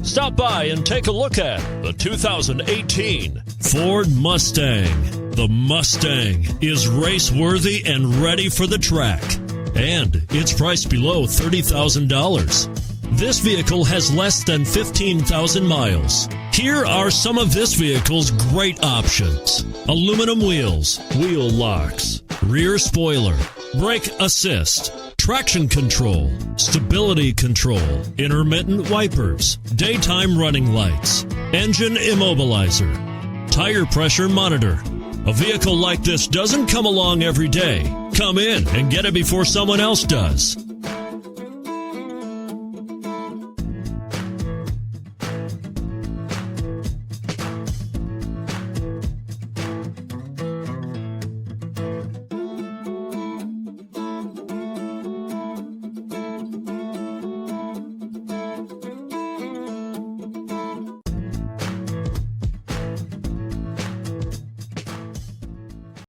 Stop by and take a look at the 2018 Ford Mustang. The Mustang is race-worthy and ready for the track, and it's priced below $30,000. This vehicle has less than 15,000 miles. Here are some of this vehicle's great options: aluminum wheels, wheel locks, rear spoiler, brake assist, traction control, stability control, intermittent wipers, daytime running lights, engine immobilizer, tire pressure monitor. A vehicle like this doesn't come along every day. Come in and get it before someone else does.